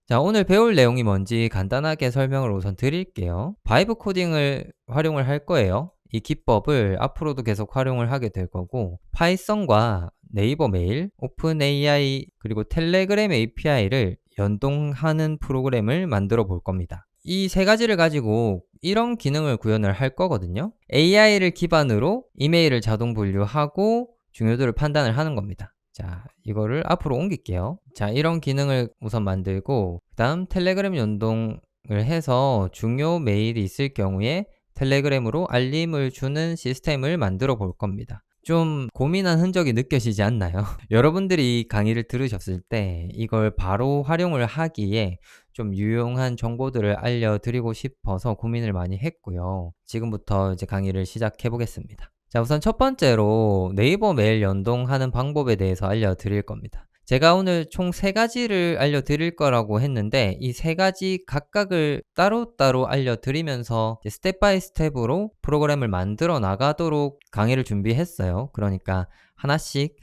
자, 오늘 배울 내용이 뭔지 간단하게 설명을 우선 드릴게요. 바이브 코딩을 활용을 할 거예요. 이 기법을 앞으로도 계속 활용을 하게 될 거고, 파이썬과 네이버 메일, 오픈 AI 그리고 텔레그램 API를 연동하는 프로그램을 만들어 볼 겁니다. 이 세 가지를 가지고 이런 기능을 구현을 할 거거든요. AI를 기반으로 이메일을 자동 분류하고 중요도를 판단을 하는 겁니다. 자, 이거를 앞으로 옮길게요. 자, 이런 기능을 우선 만들고, 그 다음 텔레그램 연동을 해서 중요 메일이 있을 경우에 텔레그램으로 알림을 주는 시스템을 만들어 볼 겁니다. 좀 고민한 흔적이 느껴지지 않나요? 여러분들이 강의를 들으셨을 때 이걸 바로 활용을 하기에 좀 유용한 정보들을 알려드리고 싶어서 고민을 많이 했고요. 지금부터 이제 강의를 시작해 보겠습니다. 자, 우선 첫 번째로 네이버 메일 연동하는 방법에 대해서 알려드릴 겁니다. 제가 오늘 총 3가지를 알려드릴 거라고 했는데, 이 3가지 각각을 따로따로 알려드리면서 스텝 바이 스텝으로 프로그램을 만들어 나가도록 강의를 준비했어요. 그러니까 하나씩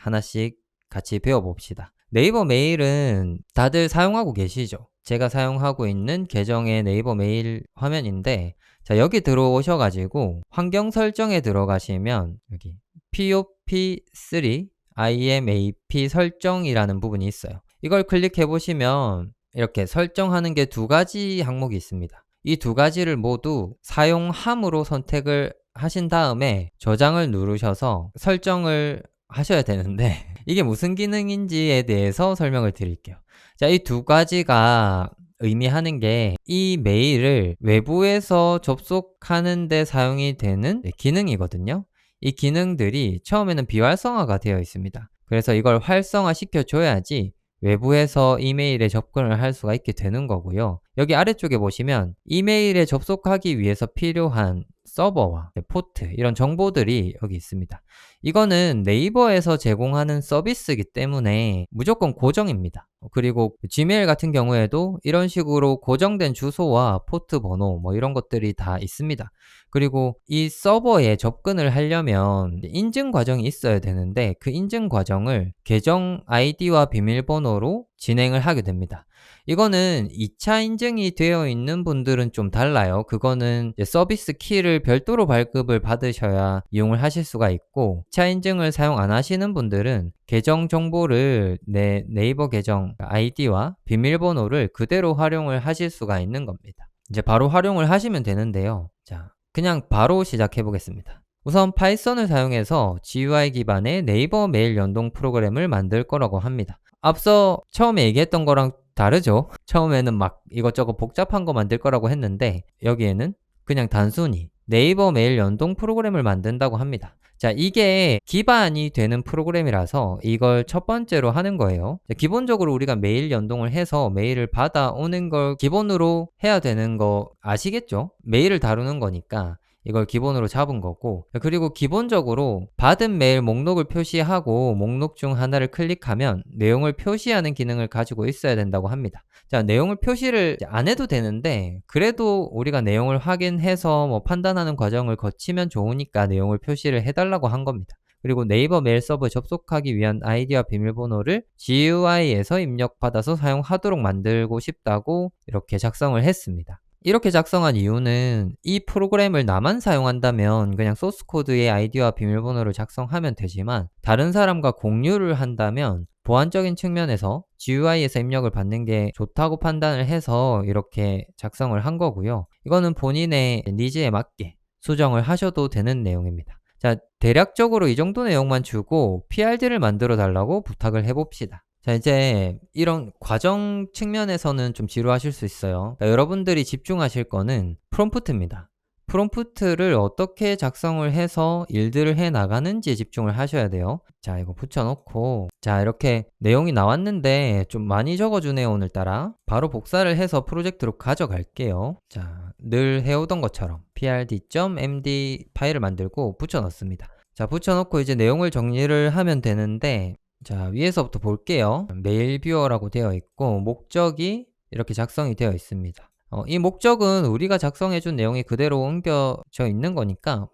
같이 배워봅시다. 네이버 메일은 다들 사용하고 계시죠? 제가 사용하고 있는 계정의 네이버 메일 화면인데, 자, 여기 들어오셔가지고 환경 설정에 들어가시면 여기 POP3 IMAP 설정이라는 부분이 있어요. 이걸 클릭해 보시면 이렇게 설정하는 게 2가지 항목이 있습니다. 이 2가지를 모두 사용함으로 선택을 하신 다음에 저장을 누르셔서 설정을 하셔야 되는데 이게 무슨 기능인지에 대해서 설명을 드릴게요. 자, 이 2가지가 의미하는 게 이 메일을 외부에서 접속하는 데 사용이 되는 기능이거든요. 이 기능들이 처음에는 비활성화가 되어 있습니다. 그래서 이걸 활성화 시켜줘야지 외부에서 이메일에 접근을 할 수가 있게 되는 거고요. 여기 아래쪽에 보시면 이메일에 접속하기 위해서 필요한 서버와 포트, 이런 정보들이 여기 있습니다. 이거는 네이버에서 제공하는 서비스이기 때문에 무조건 고정입니다. 그리고 지메일 같은 경우에도 이런 식으로 고정된 주소와 포트 번호 이런 것들이 다 있습니다. 그리고 이 서버에 접근을 하려면 인증 과정이 있어야 되는데, 그 인증 과정을 계정 아이디와 비밀번호로 진행을 하게 됩니다. 이거는 2차 인증이 되어 있는 분들은 좀 달라요. 그거는 서비스 키를 별도로 발급을 받으셔야 이용을 하실 수가 있고, 2차 인증을 사용 안 하시는 분들은 계정 정보를 내 네이버 계정 아이디와 비밀번호를 그대로 활용을 하실 수가 있는 겁니다. 이제 바로 활용을 하시면 되는데요. 자, 그냥 바로 시작해 보겠습니다. 우선 파이썬을 사용해서 GUI 기반의 네이버 메일 연동 프로그램을 만들 거라고 합니다. 앞서 처음에 얘기했던 거랑 다르죠? 처음에는 막 이것저것 복잡한 거 만들 거라고 했는데, 여기에는 그냥 단순히 네이버 메일 연동 프로그램을 만든다고 합니다. 자, 이게 기반이 되는 프로그램이라서 이걸 첫 번째로 하는 거예요. 자, 기본적으로 우리가 메일 연동을 해서 메일을 받아오는 걸 기본으로 해야 되는 거 아시겠죠? 메일을 다루는 거니까 이걸 기본으로 잡은 거고, 그리고 기본적으로 받은 메일 목록을 표시하고 목록 중 하나를 클릭하면 내용을 표시하는 기능을 가지고 있어야 된다고 합니다. 자, 내용을 표시를 안 해도 되는데, 그래도 우리가 내용을 확인해서 판단하는 과정을 거치면 좋으니까 내용을 표시를 해달라고 한 겁니다. 그리고 네이버 메일 서버에 접속하기 위한 아이디와 비밀번호를 GUI에서 입력받아서 사용하도록 만들고 싶다고 이렇게 작성을 했습니다. 이렇게 작성한 이유는 이 프로그램을 나만 사용한다면 그냥 소스 코드의 아이디와 비밀번호를 작성하면 되지만, 다른 사람과 공유를 한다면 보안적인 측면에서 GUI에서 입력을 받는 게 좋다고 판단을 해서 이렇게 작성을 한 거고요. 이거는 본인의 니즈에 맞게 수정을 하셔도 되는 내용입니다. 자, 대략적으로 이 정도 내용만 주고 PRD를 만들어 달라고 부탁을 해봅시다. 자, 이제 이런 과정 측면에서는 좀 지루하실 수 있어요. 여러분들이 집중하실 거는 프롬프트입니다. 프롬프트를 어떻게 작성을 해서 일들을 해 나가는지에 집중을 하셔야 돼요. 자, 이거 붙여놓고, 자, 이렇게 내용이 나왔는데 좀 많이 적어주네요. 오늘따라 바로 복사를 해서 프로젝트로 가져갈게요. 자, 늘 해오던 것처럼 prd.md 파일을 만들고 붙여넣습니다. 자, 붙여놓고 이제 내용을 정리를 하면 되는데, 자, 위에서부터 볼게요. 메일 뷰어라고 되어 있고 목적이 이렇게 작성이 되어 있습니다. 이 목적은 우리가 작성해준 내용이 그대로 옮겨져 있는 거니까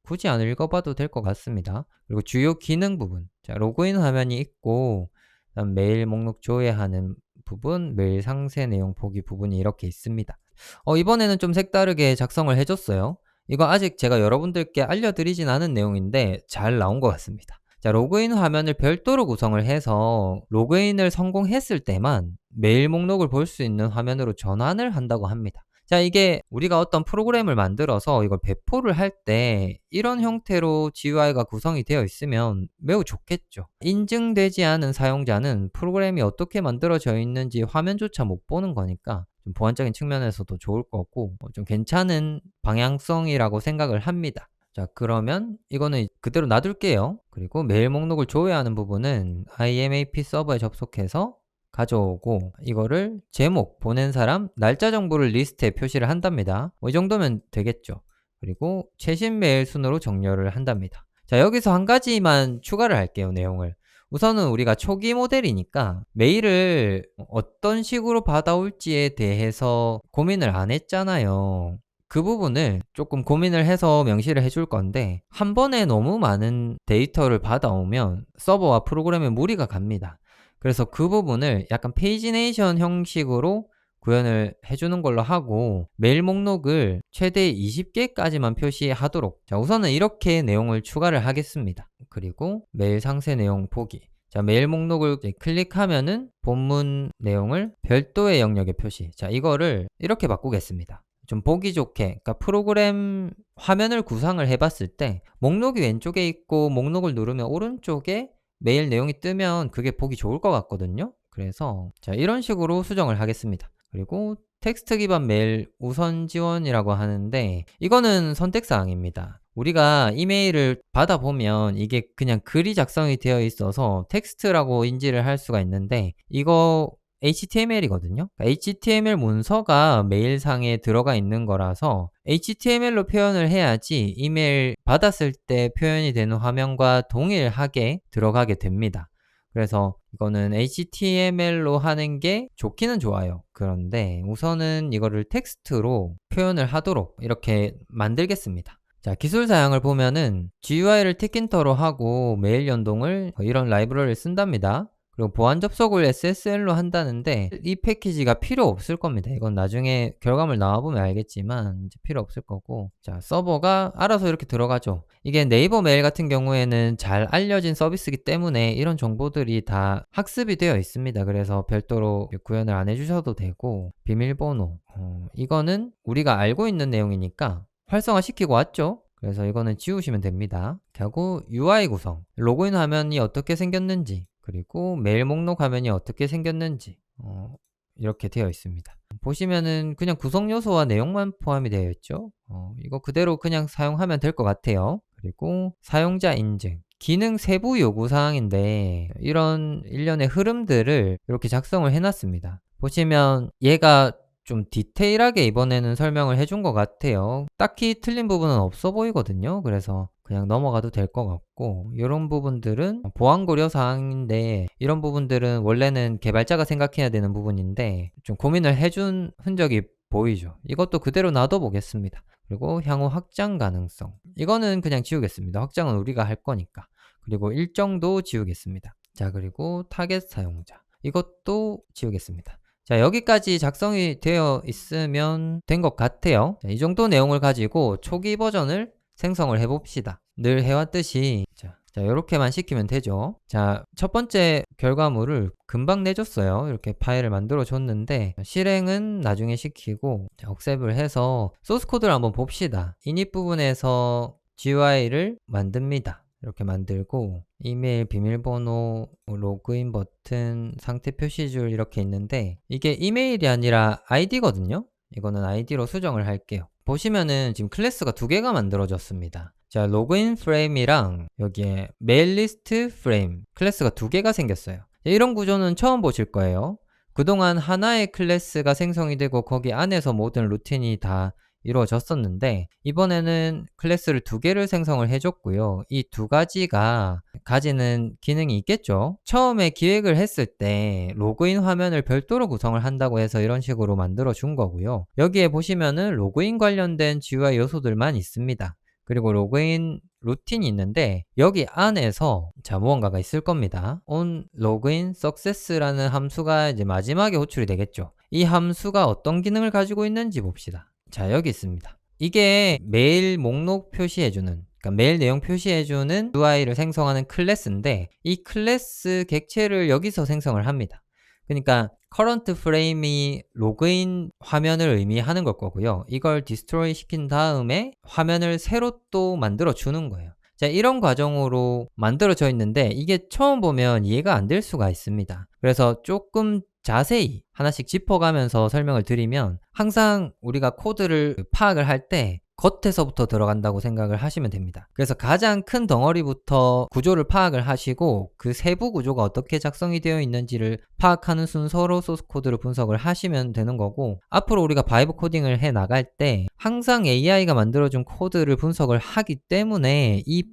굳이 안 읽어봐도 될 것 같습니다. 그리고 주요 기능 부분, 자, 로그인 화면이 있고, 그다음 메일 목록 조회하는 부분, 메일 상세 내용 보기 부분이 이렇게 있습니다. 이번에는 좀 색다르게 작성을 해줬어요. 이거 아직 제가 여러분들께 알려드리진 않은 내용인데 잘 나온 것 같습니다. 자, 로그인 화면을 별도로 구성을 해서 로그인을 성공했을 때만 메일 목록을 볼 수 있는 화면으로 전환을 한다고 합니다. 자, 이게 우리가 어떤 프로그램을 만들어서 이걸 배포를 할 때 이런 형태로 GUI가 구성이 되어 있으면 매우 좋겠죠. 인증되지 않은 사용자는 프로그램이 어떻게 만들어져 있는지 화면조차 못 보는 거니까 좀 보안적인 측면에서도 좋을 거고 좀 괜찮은 방향성이라고 생각을 합니다. 자, 그러면 이거는 그대로 놔둘게요. 그리고 메일 목록을 조회하는 부분은 IMAP 서버에 접속해서 가져오고 이거를 제목, 보낸 사람, 날짜 정보를 리스트에 표시를 한답니다. 이 정도면 되겠죠. 그리고 최신 메일 순으로 정렬을 한답니다. 자, 여기서 한 가지만 추가를 할게요, 내용을. 우선은 우리가 초기 모델이니까 메일을 어떤 식으로 받아올지에 대해서 고민을 안 했잖아요. 그 부분을 조금 고민을 해서 명시를 해줄 건데 한 번에 너무 많은 데이터를 받아오면 서버와 프로그램에 무리가 갑니다. 그래서 그 부분을 약간 페이지네이션 형식으로 구현을 해주는 걸로 하고 메일 목록을 최대 20개까지만 표시하도록, 자, 우선은 이렇게 내용을 추가를 하겠습니다. 그리고 메일 상세 내용 보기. 자, 메일 목록을 클릭하면은 본문 내용을 별도의 영역에 표시. 자, 이거를 이렇게 바꾸겠습니다. 좀 보기 좋게, 그러니까 프로그램 화면을 구상을 해봤을 때 목록이 왼쪽에 있고 목록을 누르면 오른쪽에 메일 내용이 뜨면 그게 보기 좋을 것 같거든요. 그래서 자, 이런 식으로 수정을 하겠습니다. 그리고 텍스트 기반 메일 우선 지원이라고 하는데 이거는 선택사항입니다. 우리가 이메일을 받아보면 이게 그냥 글이 작성이 되어 있어서 텍스트라고 인지를 할 수가 있는데 이거 HTML이거든요. HTML 문서가 메일상에 들어가 있는 거라서 HTML로 표현을 해야지 이메일 받았을 때 표현이 되는 화면과 동일하게 들어가게 됩니다. 그래서 이거는 HTML로 하는 게 좋기는 좋아요. 그런데 우선은 이거를 텍스트로 표현을 하도록 이렇게 만들겠습니다. 자, 기술 사양을 보면은 GUI를 틱인터로 하고 메일 연동을 이런 라이브러리를 쓴답니다. 그리고 보안 접속을 SSL로 한다는데 이 패키지가 필요 없을 겁니다. 이건 나중에 결과물 나와보면 알겠지만 이제 필요 없을 거고, 자, 서버가 알아서 이렇게 들어가죠. 이게 네이버 메일 같은 경우에는 잘 알려진 서비스이기 때문에 이런 정보들이 다 학습이 되어 있습니다. 그래서 별도로 구현을 안 해주셔도 되고, 비밀번호 이거는 우리가 알고 있는 내용이니까 활성화 시키고 왔죠. 그래서 이거는 지우시면 됩니다. 하고 UI 구성, 로그인 화면이 어떻게 생겼는지, 그리고 메일 목록 화면이 어떻게 생겼는지 이렇게 되어 있습니다. 보시면은 그냥 구성 요소와 내용만 포함이 되어 있죠. 이거 그대로 그냥 사용하면 될 것 같아요. 그리고 사용자 인증, 기능 세부 요구사항인데 이런 일련의 흐름들을 이렇게 작성을 해놨습니다. 보시면 얘가 좀 디테일하게 이번에는 설명을 해준 것 같아요. 딱히 틀린 부분은 없어 보이거든요. 그래서 그냥 넘어가도 될 것 같고, 이런 부분들은 보안 고려 사항인데 이런 부분들은 원래는 개발자가 생각해야 되는 부분인데 좀 고민을 해준 흔적이 보이죠. 이것도 그대로 놔둬 보겠습니다. 그리고 향후 확장 가능성, 이거는 그냥 지우겠습니다. 확장은 우리가 할 거니까. 그리고 일정도 지우겠습니다. 자, 그리고 타겟 사용자, 이것도 지우겠습니다. 자, 여기까지 작성이 되어 있으면 된 것 같아요. 자, 이 정도 내용을 가지고 초기 버전을 생성을 해봅시다. 늘 해왔듯이 자, 이렇게만 시키면 되죠. 자, 첫 번째 결과물을 금방 내줬어요. 이렇게 파일을 만들어 줬는데 실행은 나중에 시키고, 자, 억셉을 해서 소스 코드를 한번 봅시다. init 부분에서 GUI를 만듭니다. 이렇게 만들고 이메일, 비밀번호, 로그인 버튼, 상태 표시줄 이렇게 있는데 이게 이메일이 아니라 ID거든요. 이거는 ID로 수정을 할게요. 보시면은 지금 클래스가 두 개가 만들어졌습니다. 자, 로그인 프레임이랑 여기에 메일 리스트 프레임 클래스가 두 개가 생겼어요. 이런 구조는 처음 보실 거예요. 그동안 하나의 클래스가 생성이 되고 거기 안에서 모든 루틴이 다 이루어졌었는데 이번에는 클래스를 두 개를 생성을 해줬고요. 이 두 가지가 가지는 기능이 있겠죠. 처음에 기획을 했을 때 로그인 화면을 별도로 구성을 한다고 해서 이런 식으로 만들어 준 거고요. 여기에 보시면은 로그인 관련된 GUI 요소들만 있습니다. 그리고 로그인 루틴이 있는데 여기 안에서 자 무언가가 있을 겁니다. on login success라는 함수가 이제 마지막에 호출이 되겠죠. 이 함수가 어떤 기능을 가지고 있는지 봅시다. 자 여기 있습니다. 이게 메일 목록 표시해주는, 그러니까 메일 내용 표시해주는 UI를 생성하는 클래스인데 이 클래스 객체를 여기서 생성을 합니다. 그러니까 current frame이 로그인 화면을 의미하는 걸 거고요. 이걸 destroy 시킨 다음에 화면을 새로 또 만들어 주는 거예요. 자, 이런 과정으로 만들어져 있는데 이게 처음 보면 이해가 안 될 수가 있습니다. 그래서 조금 자세히 하나씩 짚어가면서 설명을 드리면 항상 우리가 코드를 파악을 할 때 겉에서부터 들어간다고 생각을 하시면 됩니다. 그래서 가장 큰 덩어리부터 구조를 파악을 하시고 그 세부 구조가 어떻게 작성이 되어 있는지를 파악하는 순서로 소스 코드를 분석을 하시면 되는 거고, 앞으로 우리가 바이브 코딩을 해 나갈 때 항상 AI가 만들어준 코드를 분석을 하기 때문에 이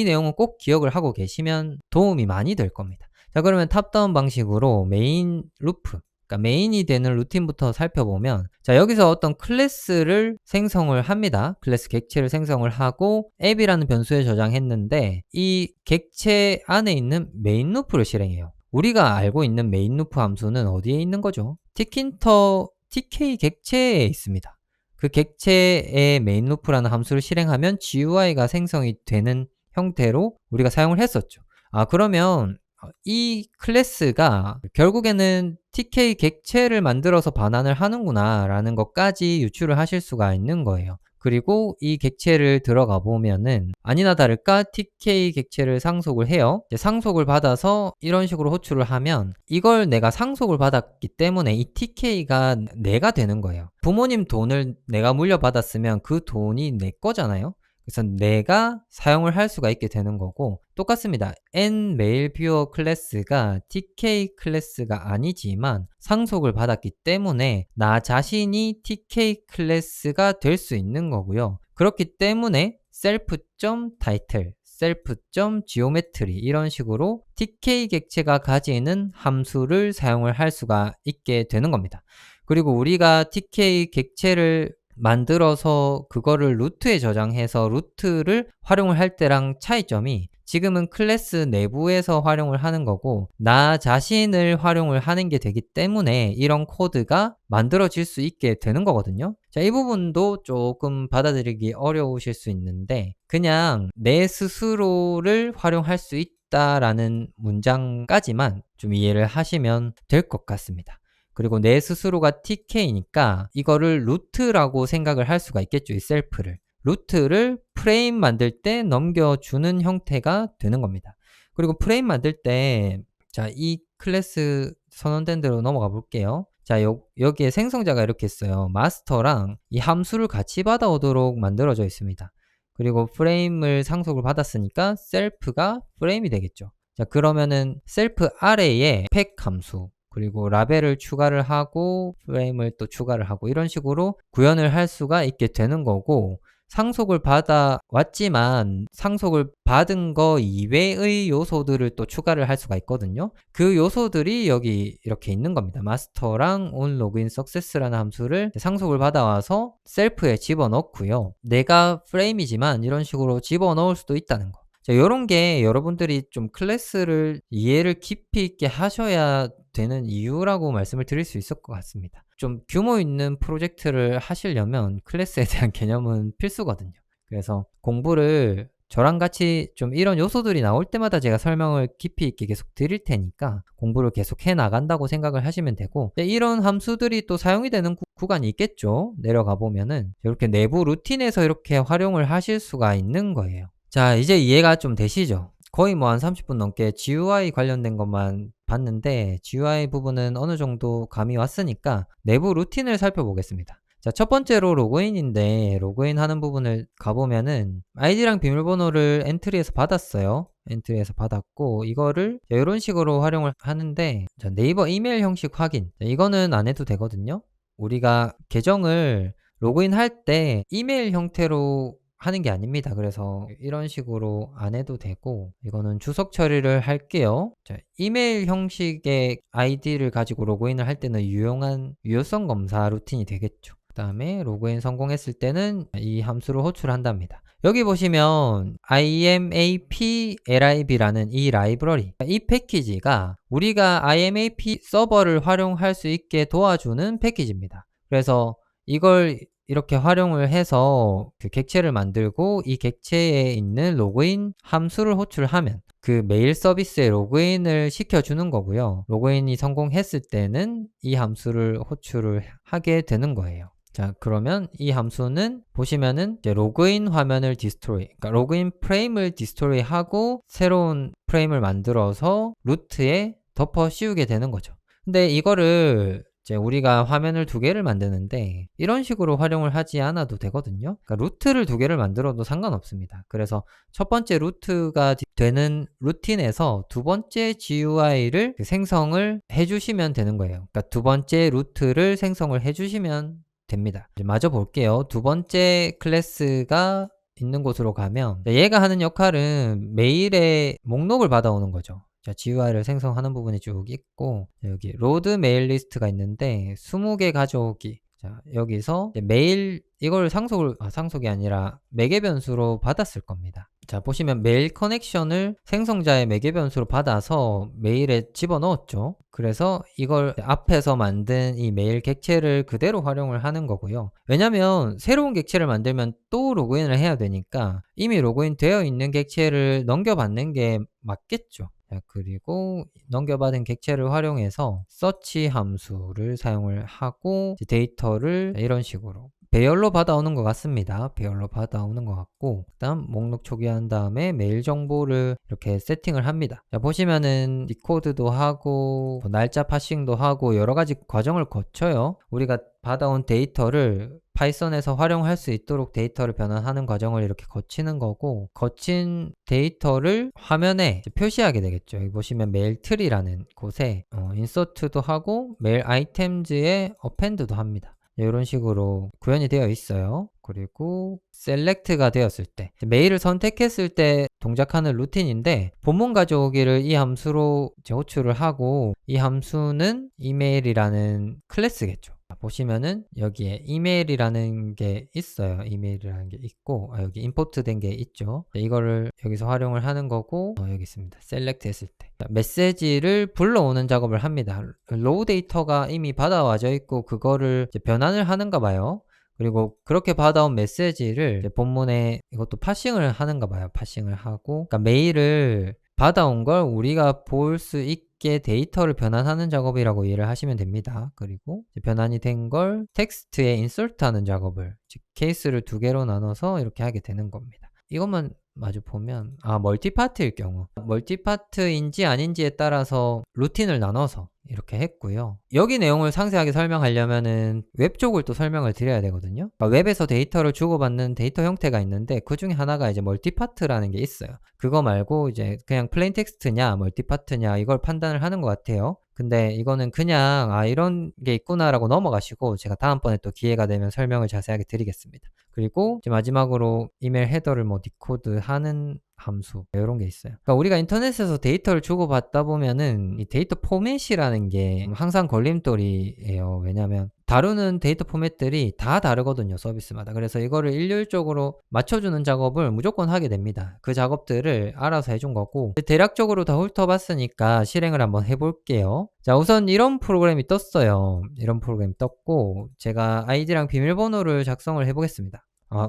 내용은 꼭 기억을 하고 계시면 도움이 많이 될 겁니다. 자, 그러면 탑다운 방식으로 메인 루프, 그러니까 메인이 되는 루틴부터 살펴보면, 자 여기서 어떤 클래스를 생성을 합니다. 클래스 객체를 생성을 하고 앱이라는 변수에 저장했는데 이 객체 안에 있는 메인 루프를 실행해요. 우리가 알고 있는 메인 루프 함수는 어디에 있는 거죠? tkinter tk 객체에 있습니다. 그 객체의 메인 루프라는 함수를 실행하면 GUI가 생성이 되는 형태로 우리가 사용을 했었죠. 그러면 이 클래스가 결국에는 tk 객체를 만들어서 반환을 하는구나 라는 것까지 유추를 하실 수가 있는 거예요. 그리고 이 객체를 들어가 보면은 아니나 다를까 tk 객체를 상속을 해요. 상속을 받아서 이런 식으로 호출을 하면 이걸 내가 상속을 받았기 때문에 이 tk가 내가 되는 거예요. 부모님 돈을 내가 물려받았으면 그 돈이 내 거잖아요. 그래서 내가 사용을 할 수가 있게 되는 거고, 똑같습니다. nMailViewer 클래스가 tk 클래스가 아니지만 상속을 받았기 때문에 나 자신이 tk 클래스가 될 수 있는 거고요. 그렇기 때문에 self.title, self.geometry 이런 식으로 tk 객체가 가지는 함수를 사용을 할 수가 있게 되는 겁니다. 그리고 우리가 tk 객체를 만들어서 그거를 루트에 저장해서 루트를 활용을 할 때랑 차이점이, 지금은 클래스 내부에서 활용을 하는 거고 나 자신을 활용을 하는 게 되기 때문에 이런 코드가 만들어질 수 있게 되는 거거든요. 자, 이 부분도 조금 받아들이기 어려우실 수 있는데 그냥 내 스스로를 활용할 수 있다라는 문장까지만 좀 이해를 하시면 될 것 같습니다. 그리고 내 스스로가 TK니까 이거를 루트라고 생각을 할 수가 있겠죠. 이 셀프를. 루트를 프레임 만들 때 넘겨주는 형태가 되는 겁니다. 그리고 프레임 만들 때, 자, 이 클래스 선언된 대로 넘어가 볼게요. 자, 여기에 생성자가 이렇게 있어요. 마스터랑 이 함수를 같이 받아오도록 만들어져 있습니다. 그리고 프레임을 상속을 받았으니까 셀프가 프레임이 되겠죠. 자, 그러면은 셀프 아래에 팩 함수, 그리고 라벨을 추가를 하고 프레임을 또 추가를 하고 이런 식으로 구현을 할 수가 있게 되는 거고, 상속을 받아 왔지만 상속을 받은 거 이외의 요소들을 또 추가를 할 수가 있거든요. 그 요소들이 여기 이렇게 있는 겁니다. 마스터랑 onLogin success라는 함수를 상속을 받아와서 셀프에 집어넣고요. 내가 프레임이지만 이런 식으로 집어넣을 수도 있다는 거. 자, 이런 게 여러분들이 좀 클래스를 이해를 깊이 있게 하셔야 되는 이유라고 말씀을 드릴 수 있을 것 같습니다. 좀 규모 있는 프로젝트를 하시려면 클래스에 대한 개념은 필수거든요. 그래서 공부를 저랑 같이 좀 이런 요소들이 나올 때마다 제가 설명을 깊이 있게 계속 드릴 테니까 공부를 계속 해 나간다고 생각을 하시면 되고, 이런 함수들이 또 사용이 되는 구간이 있겠죠. 내려가 보면은 이렇게 내부 루틴에서 이렇게 활용을 하실 수가 있는 거예요. 자, 이제 이해가 좀 되시죠? 거의 뭐 한 30분 넘게 GUI 관련된 것만 봤는데 GUI 부분은 어느 정도 감이 왔으니까 내부 루틴을 살펴보겠습니다. 자, 첫 번째로 로그인인데 로그인 하는 부분을 가보면은 아이디랑 비밀번호를 엔트리에서 받았어요. 엔트리에서 받았고 이거를 이런 식으로 활용을 하는데, 자, 네이버 이메일 형식 확인, 자, 이거는 안 해도 되거든요. 우리가 계정을 로그인 할 때 이메일 형태로 하는 게 아닙니다. 그래서 이런 식으로 안 해도 되고, 이거는 주석 처리를 할게요. 자, 이메일 형식의 아이디를 가지고 로그인을 할 때는 유용한 유효성 검사 루틴이 되겠죠. 다음에 로그인 성공했을 때는 이 함수를 호출한답니다. 여기 보시면 IMAP-lib라는 이 라이브러리, 이 패키지가 우리가 IMAP 서버를 활용할 수 있게 도와주는 패키지입니다. 그래서 이걸 이렇게 활용을 해서 그 객체를 만들고 이 객체에 있는 로그인 함수를 호출하면 그 메일 서비스에 로그인을 시켜주는 거고요. 로그인이 성공했을 때는 이 함수를 호출을 하게 되는 거예요. 자, 그러면 이 함수는 보시면은 이제 로그인 화면을 디스트로이, 그러니까 로그인 프레임을 디스트로이 하고 새로운 프레임을 만들어서 루트에 덮어 씌우게 되는 거죠. 근데 이거를 이제 우리가 화면을 두 개를 만드는데 이런 식으로 활용을 하지 않아도 되거든요. 그러니까 루트를 두 개를 만들어도 상관없습니다. 그래서 첫 번째 루트가 되는 루틴에서 두 번째 GUI를 생성을 해주시면 되는 거예요. 그러니까 두 번째 루트를 생성을 해주시면 됩니다. 이제 마저 볼게요. 두 번째 클래스가 있는 곳으로 가면 얘가 하는 역할은 메일의 목록을 받아오는 거죠. 자, GUI를 생성하는 부분이 쭉 있고 여기 로드 메일 리스트가 있는데 20개 가져오기. 자, 여기서 메일 이걸 상속이 아니라 매개 변수로 받았을 겁니다. 자, 보시면 메일 커넥션을 생성자의 매개 변수로 받아서 메일에 집어넣었죠. 그래서 이걸 앞에서 만든 이 메일 객체를 그대로 활용을 하는 거고요. 왜냐면 새로운 객체를 만들면 또 로그인을 해야 되니까 이미 로그인 되어 있는 객체를 넘겨받는 게 맞겠죠. 자, 그리고 넘겨받은 객체를 활용해서 서치 함수를 사용을 하고 데이터를 이런 식으로 배열로 받아오는 것 같습니다. 배열로 받아오는 것 같고 그다음 목록 초기화한 다음에 메일 정보를 이렇게 세팅을 합니다. 자, 보시면은 디코드도 하고 날짜 파싱도 하고 여러 가지 과정을 거쳐요. 우리가 받아온 데이터를 파이썬에서 활용할 수 있도록 데이터를 변환하는 과정을 이렇게 거치는 거고 거친 데이터를 화면에 표시하게 되겠죠. 여기 보시면 메일 트리라는 곳에 인서트도 하고 메일 아이템즈에 어펜드도 합니다. 이런 식으로 구현이 되어 있어요. 그리고 셀렉트가 되었을 때 메일을 선택했을 때 동작하는 루틴인데 본문 가져오기를 이 함수로 호출을 하고 이 함수는 이메일이라는 클래스겠죠. 보시면은 여기에 이메일이라는 게 있어요. 이메일이라는 게 있고 여기 임포트 된 게 있죠. 이거를 여기서 활용을 하는 거고 여기 있습니다. 셀렉트 했을 때 메시지를 불러오는 작업을 합니다. 로우 데이터가 이미 받아와져 있고 그거를 이제 변환을 하는가 봐요. 그리고 그렇게 받아온 메시지를 이제 본문에 이것도 파싱을 하는가 봐요. 파싱을 하고 그러니까 메일을 받아온 걸 우리가 볼 수 있게 데이터를 변환하는 작업이라고 이해를 하시면 됩니다. 그리고 변환이 된 걸 텍스트에 인서트하는 작업을 즉 케이스를 두 개로 나눠서 이렇게 하게 되는 겁니다. 이것만 마주 보면 멀티파트일 경우 멀티파트인지 아닌지에 따라서 루틴을 나눠서 이렇게 했고요. 여기 내용을 상세하게 설명하려면은 웹 쪽을 또 설명을 드려야 되거든요. 그러니까 웹에서 데이터를 주고받는 데이터 형태가 있는데 그 중에 하나가 이제 멀티파트라는 게 있어요. 그거 말고 이제 그냥 플레인 텍스트냐 멀티파트냐 이걸 판단을 하는 것 같아요. 근데 이거는 그냥 이런 게 있구나 라고 넘어가시고 제가 다음번에 또 기회가 되면 설명을 자세하게 드리겠습니다. 그리고 이제 마지막으로 이메일 헤더를 디코드 하는 함수 이런 게 있어요. 그러니까 우리가 인터넷에서 데이터를 주고받다 보면은 이 데이터 포맷이라는 게 항상 걸림돌이에요. 왜냐면 다루는 데이터 포맷들이 다 다르거든요. 서비스마다. 그래서 이거를 일률적으로 맞춰주는 작업을 무조건 하게 됩니다. 그 작업들을 알아서 해준 거고 대략적으로 다 훑어봤으니까 실행을 한번 해볼게요. 자, 우선 이런 프로그램이 떴어요. 이런 프로그램이 떴고 제가 아이디랑 비밀번호를 작성을 해보겠습니다.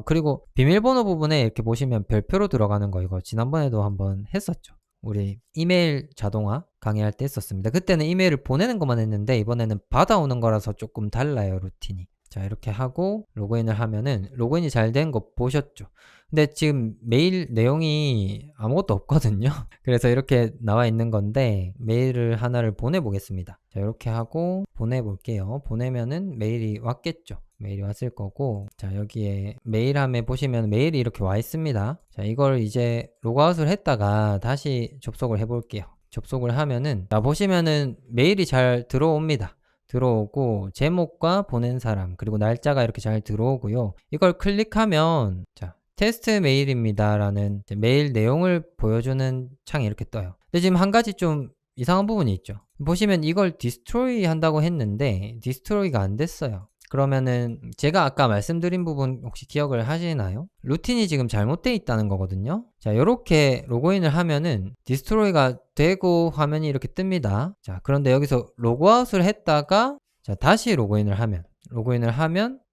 그리고 비밀번호 부분에 이렇게 보시면 별표로 들어가는 거 이거 지난번에도 한번 했었죠. 우리 이메일 자동화 강의할 때 했었습니다. 그때는 이메일을 보내는 것만 했는데 이번에는 받아오는 거라서 조금 달라요, 루틴이. 자, 이렇게 하고 로그인을 하면은 로그인이 잘 된 거 보셨죠? 근데 지금 메일 내용이 아무것도 없거든요. 그래서 이렇게 나와 있는 건데 메일을 하나를 보내보겠습니다. 자, 이렇게 하고 보내볼게요. 보내면은 메일이 왔겠죠. 메일이 왔을 거고 자, 여기에 메일함에 보시면 메일이 이렇게 와 있습니다. 자, 이걸 이제 로그아웃을 했다가 다시 접속을 해볼게요. 접속을 하면은 자, 보시면은 메일이 잘 들어옵니다. 들어오고 제목과 보낸 사람 그리고 날짜가 이렇게 잘 들어오고요. 이걸 클릭하면 자, 테스트 메일입니다 라는 메일 내용을 보여주는 창이 이렇게 떠요. 근데 지금 한 가지 좀 이상한 부분이 있죠. 보시면 이걸 디스트로이 한다고 했는데 디스트로이가 안 됐어요. 그러면은 제가 아까 말씀드린 부분 혹시 기억을 하시나요? 루틴이 지금 잘못되어 있다는 거거든요. 자, 요렇게 로그인을 하면은 디스트로이가 되고 화면이 이렇게 뜹니다. 자, 그런데 여기서 로그아웃을 했다가 자, 다시 로그인을 하면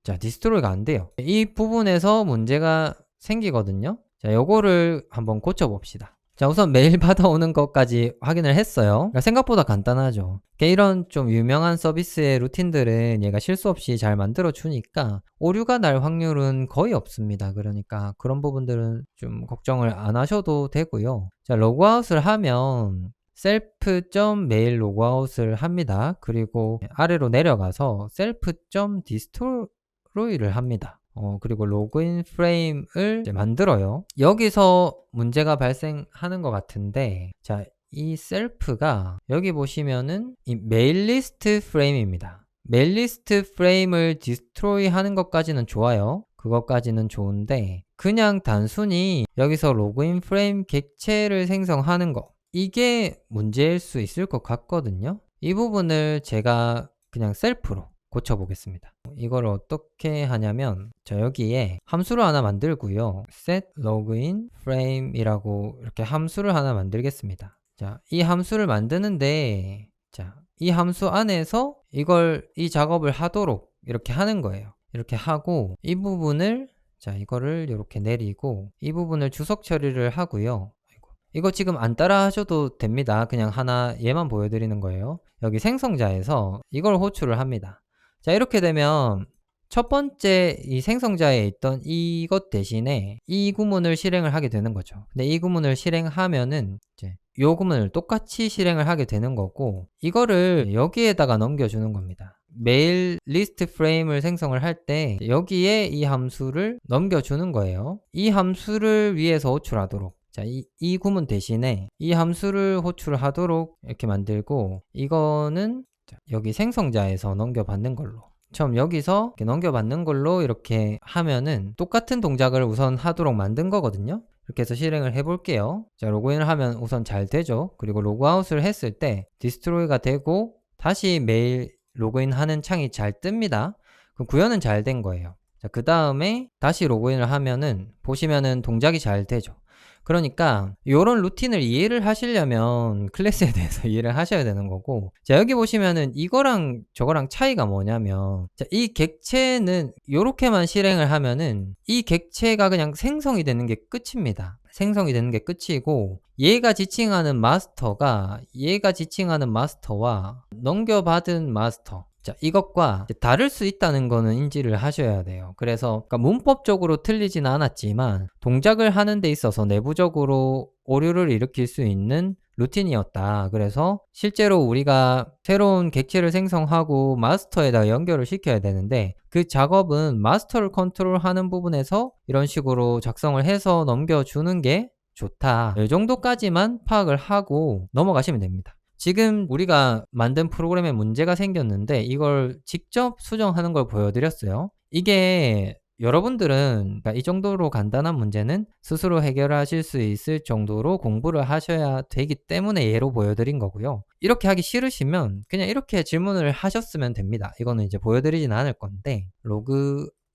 자, 디스트로이가 안 돼요. 이 부분에서 문제가 생기거든요. 자, 요거를 한번 고쳐봅시다. 자, 우선 메일 받아오는 것까지 확인을 했어요. 그러니까 생각보다 간단하죠. 그러니까 이런 좀 유명한 서비스의 루틴들은 얘가 실수 없이 잘 만들어 주니까 오류가 날 확률은 거의 없습니다. 그러니까 그런 부분들은 좀 걱정을 안 하셔도 되고요. 자, 로그아웃을 하면 self.mail 로그아웃을 합니다. 그리고 아래로 내려가서 self.destroy를 합니다. 그리고 로그인 프레임을 이제 만들어요. 여기서 문제가 발생하는 것 같은데, 자, 이 셀프가 여기 보시면은 이 메일 리스트 프레임입니다. 메일 리스트 프레임을 디스트로이 하는 것까지는 좋아요. 그것까지는 좋은데, 그냥 단순히 여기서 로그인 프레임 객체를 생성하는 거, 이게 문제일 수 있을 것 같거든요. 이 부분을 제가 그냥 셀프로 고쳐보겠습니다. 이걸 어떻게 하냐면 저 여기에 함수를 하나 만들고요. set login frame이라고 이렇게 함수를 하나 만들겠습니다. 자, 이 함수를 만드는데 자, 이 함수 안에서 이 작업을 하도록 이렇게 하는 거예요. 이렇게 하고 이 부분을 자, 이거를 이렇게 내리고 이 부분을 주석 처리를 하고요. 이거 지금 안 따라 하셔도 됩니다. 그냥 하나 얘만 보여드리는 거예요. 여기 생성자에서 이걸 호출을 합니다. 자, 이렇게 되면 첫 번째 이 생성자에 있던 이것 대신에 이 구문을 실행을 하게 되는 거죠. 근데 이 구문을 실행하면은 이제 이 구문을 똑같이 실행을 하게 되는 거고 이거를 여기에다가 넘겨주는 겁니다. 메일 리스트 프레임을 생성을 할 때 여기에 이 함수를 넘겨주는 거예요. 이 함수를 위해서 호출하도록 자, 이 구문 대신에 이 함수를 호출하도록 이렇게 만들고 이거는 여기 생성자에서 넘겨받는 걸로 처음 여기서 이렇게 넘겨받는 걸로 이렇게 하면은 똑같은 동작을 우선 하도록 만든 거거든요. 이렇게 해서 실행을 해볼게요. 자, 로그인을 하면 우선 잘 되죠. 그리고 로그아웃을 했을 때 디스트로이가 되고 다시 메일 로그인 하는 창이 잘 뜹니다. 그럼 구현은 잘 된 거예요. 자, 그 다음에 다시 로그인을 하면은 보시면은 동작이 잘 되죠. 그러니까 이런 루틴을 이해를 하시려면 클래스에 대해서 이해를 하셔야 되는 거고 자, 여기 보시면은 이거랑 저거랑 차이가 뭐냐면 자, 이 객체는 이렇게만 실행을 하면은 이 객체가 그냥 생성이 되는 게 끝입니다. 생성이 되는 게 끝이고 얘가 지칭하는 마스터와 넘겨받은 마스터 자, 이것과 다를 수 있다는 거는 인지를 하셔야 돼요. 그래서 그러니까 문법적으로 틀리진 않았지만 동작을 하는 데 있어서 내부적으로 오류를 일으킬 수 있는 루틴이었다. 그래서 실제로 우리가 새로운 객체를 생성하고 마스터에다 연결을 시켜야 되는데 그 작업은 마스터를 컨트롤하는 부분에서 이런 식으로 작성을 해서 넘겨주는 게 좋다. 이 정도까지만 파악을 하고 넘어가시면 됩니다. 지금 우리가 만든 프로그램에 문제가 생겼는데 이걸 직접 수정하는 걸 보여드렸어요. 이게 여러분들은 이 정도로 간단한 문제는 스스로 해결하실 수 있을 정도로 공부를 하셔야 되기 때문에 예로 보여드린 거고요. 이렇게 하기 싫으시면 그냥 이렇게 질문을 하셨으면 됩니다. 이거는 이제 보여드리진 않을 건데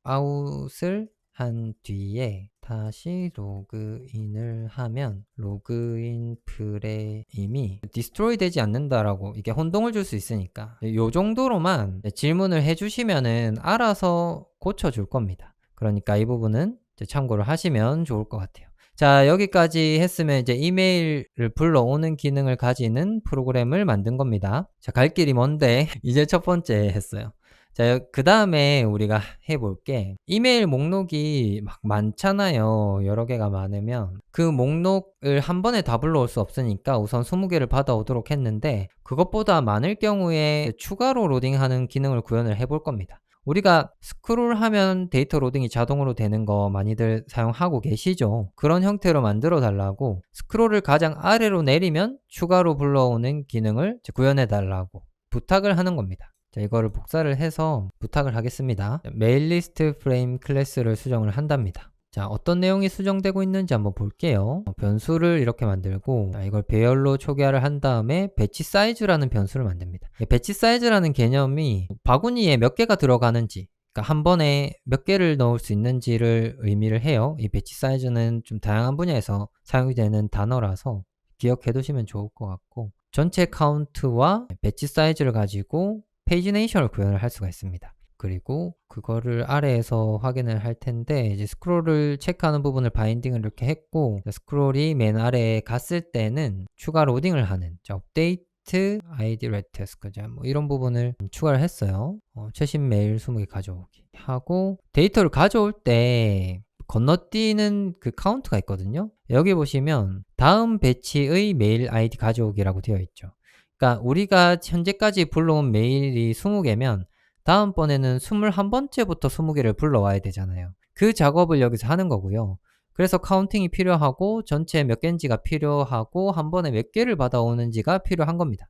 로그아웃을 한 뒤에 다시 로그인을 하면 로그인 프레임이 디스트로이 되지 않는다라고 이게 혼동을 줄 수 있으니까 이 정도로만 질문을 해주시면은 알아서 고쳐줄 겁니다. 그러니까 이 부분은 참고를 하시면 좋을 것 같아요. 자, 여기까지 했으면 이제 이메일을 불러오는 기능을 가지는 프로그램을 만든 겁니다. 자, 갈 길이 먼데 이제 첫 번째 했어요. 자, 그 다음에 우리가 해볼 게 이메일 목록이 막 많잖아요. 여러 개가 많으면 그 목록을 한 번에 다 불러올 수 없으니까 우선 20개를 받아오도록 했는데 그것보다 많을 경우에 추가로 로딩하는 기능을 구현을 해볼 겁니다. 우리가 스크롤하면 데이터 로딩이 자동으로 되는 거 많이들 사용하고 계시죠. 그런 형태로 만들어 달라고 스크롤을 가장 아래로 내리면 추가로 불러오는 기능을 구현해 달라고 부탁을 하는 겁니다. 자, 이거를 복사를 해서 부탁을 하겠습니다. 메일 리스트 프레임 클래스를 수정을 한답니다. 자, 어떤 내용이 수정되고 있는지 한번 볼게요. 변수를 이렇게 만들고, 자, 이걸 배열로 초기화를 한 다음에 배치 사이즈라는 변수를 만듭니다. 배치 사이즈라는 개념이 바구니에 몇 개가 들어가는지, 그러니까 한 번에 몇 개를 넣을 수 있는지를 의미를 해요. 이 배치 사이즈는 좀 다양한 분야에서 사용이 되는 단어라서 기억해 두시면 좋을 것 같고, 전체 카운트와 배치 사이즈를 가지고 페이지네이션을 구현을 할 수가 있습니다. 그리고 그거를 아래에서 확인을 할 텐데, 이제 스크롤을 체크하는 부분을 바인딩을 이렇게 했고, 스크롤이 맨 아래에 갔을 때는 추가 로딩을 하는, 업데이트 id rettask, 뭐 이런 부분을 추가를 했어요. 최신 메일 20개 가져오기 하고, 데이터를 가져올 때 건너뛰는 그 카운트가 있거든요. 여기 보시면 다음 배치의 메일 아이디 가져오기라고 되어 있죠. 그러니까 우리가 현재까지 불러온 메일이 20개면 다음번에는 21번째부터 20개를 불러와야 되잖아요. 그 작업을 여기서 하는 거고요. 그래서 카운팅이 필요하고 전체 몇 개인지가 필요하고 한 번에 몇 개를 받아오는지가 필요한 겁니다.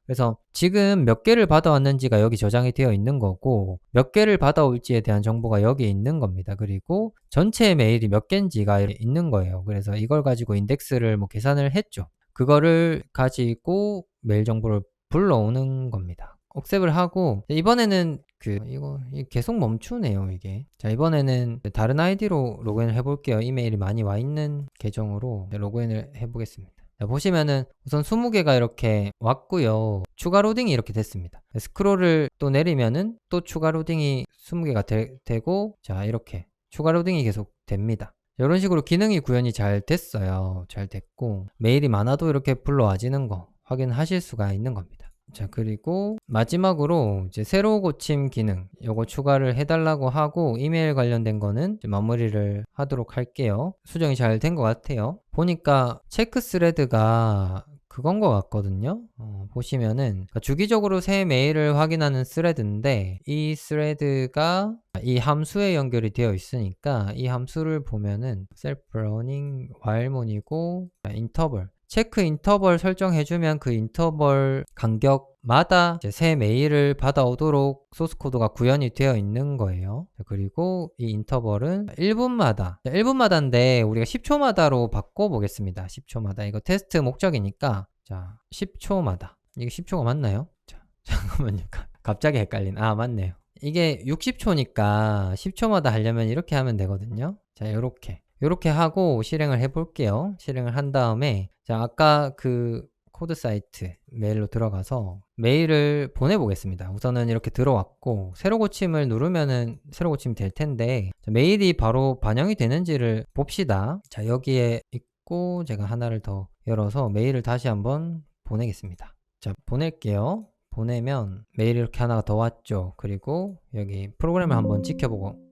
그래서 지금 몇 개를 받아왔는지가 여기 저장이 되어 있는 거고, 몇 개를 받아올지에 대한 정보가 여기에 있는 겁니다. 그리고 전체 메일이 몇 개인지가 있는 거예요. 그래서 이걸 가지고 인덱스를 뭐 계산을 했죠. 그거를 가지고 메일 정보를 불러오는 겁니다. 억셉을 하고, 이번에는 이거 계속 멈추네요, 이게. 자, 이번에는 다른 아이디로 로그인을 해볼게요. 이메일이 많이 와 있는 계정으로 로그인을 해보겠습니다. 자, 보시면은 우선 20개가 이렇게 왔고요. 추가 로딩이 이렇게 됐습니다. 스크롤을 또 내리면은 또 추가 로딩이 20개가 되고, 자, 이렇게 추가 로딩이 계속 됩니다. 이런 식으로 기능이 구현이 잘 됐어요. 잘 됐고, 메일이 많아도 이렇게 불러와지는 거 확인하실 수가 있는 겁니다. 자, 그리고 마지막으로 이제 새로 고침 기능, 요거 추가를 해달라고 하고, 이메일 관련된 거는 이제 마무리를 하도록 할게요. 수정이 잘 된 것 같아요. 보니까 체크 스레드가 그건 것 같거든요. 보시면은 그러니까 주기적으로 새 메일을 확인하는 스레드인데, 이 스레드가 이 함수에 연결이 되어 있으니까 이 함수를 보면은 self running while문이고 인터벌, 체크 인터벌 설정해주면 그 인터벌 간격마다 이제 새 메일을 받아오도록 소스 코드가 구현이 되어 있는 거예요. 그리고 이 인터벌은 1분마다인데 우리가 10초마다로 바꿔보겠습니다. 10초마다. 이거 테스트 목적이니까, 자, 10초마다. 이게 10초가 맞나요? 자, 잠깐만요. 갑자기 헷갈린. 맞네요. 이게 60초니까 10초마다 하려면 이렇게 하면 되거든요. 자, 요렇게 하고 실행을 해볼게요. 실행을 한 다음에, 자, 아까 그 코드 사이트 메일로 들어가서 메일을 보내보겠습니다. 우선은 이렇게 들어왔고, 새로 고침을 누르면은 새로 고침이 될 텐데, 자, 메일이 바로 반영이 되는지를 봅시다. 자, 여기에 있고, 제가 하나를 더 열어서 메일을 다시 한번 보내겠습니다. 자, 보낼게요. 보내면 메일이 이렇게 하나가 더 왔죠. 그리고 여기 프로그램을 한번 지켜보고,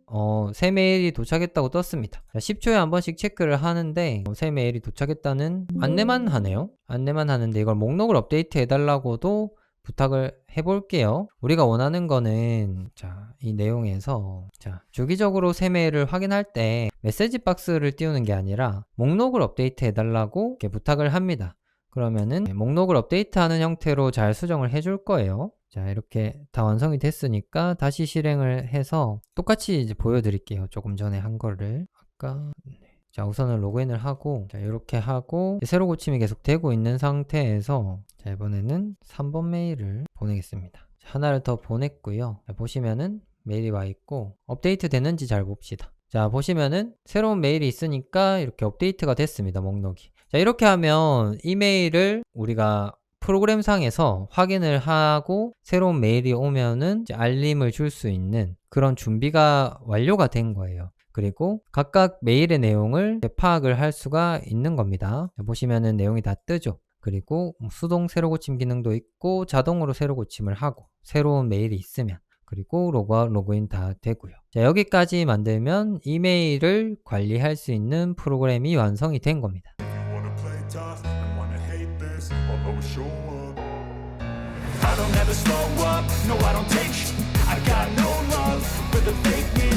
새 메일이 도착했다고 떴습니다. 10초에 한 번씩 체크를 하는데, 새 메일이 도착했다는 안내만 하네요. 안내만 하는데 이걸 목록을 업데이트 해달라고도 부탁을 해볼게요. 우리가 원하는 거는, 자, 이 내용에서, 자, 주기적으로 새 메일을 확인할 때 메시지 박스를 띄우는 게 아니라 목록을 업데이트 해달라고 이렇게 부탁을 합니다. 그러면은 목록을 업데이트하는 형태로 잘 수정을 해줄 거예요. 자, 이렇게 다 완성이 됐으니까 다시 실행을 해서 똑같이 이제 보여드릴게요. 조금 전에 한 거를. 자, 우선은 로그인을 하고, 자, 이렇게 하고, 새로 고침이 계속 되고 있는 상태에서, 자, 이번에는 3번 메일을 보내겠습니다. 자, 하나를 더 보냈고요. 자, 보시면은 메일이 와 있고, 업데이트 됐는지 잘 봅시다. 자, 보시면은 새로운 메일이 있으니까 이렇게 업데이트가 됐습니다. 목록이. 자, 이렇게 하면 이메일을 우리가 프로그램상에서 확인을 하고 새로운 메일이 오면은 이제 알림을 줄 수 있는 그런 준비가 완료가 된 거예요. 그리고 각각 메일의 내용을 파악을 할 수가 있는 겁니다. 보시면은 내용이 다 뜨죠. 그리고 수동 새로 고침 기능도 있고, 자동으로 새로 고침을 하고, 새로운 메일이 있으면, 그리고 로그아웃, 로그인 다 되고요. 자, 여기까지 만들면 이메일을 관리할 수 있는 프로그램이 완성이 된 겁니다. I don't ever slow up, no I don't take